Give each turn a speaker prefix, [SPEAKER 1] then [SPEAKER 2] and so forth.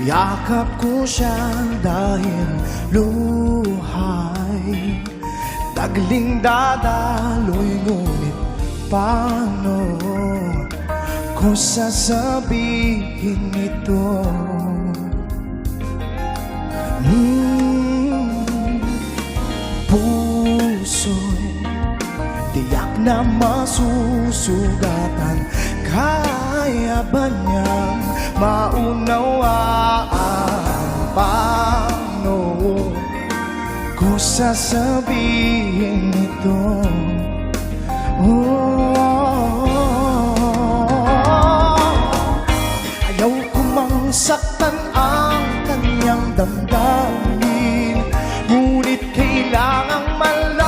[SPEAKER 1] Yakap ko siya dahil luhay tagling dadaloy, ngunit paano ko sasabihin ito? Puso'y tiyak na masusugatan. Kaya ba niyang maunawaan? Paano ko sasabihin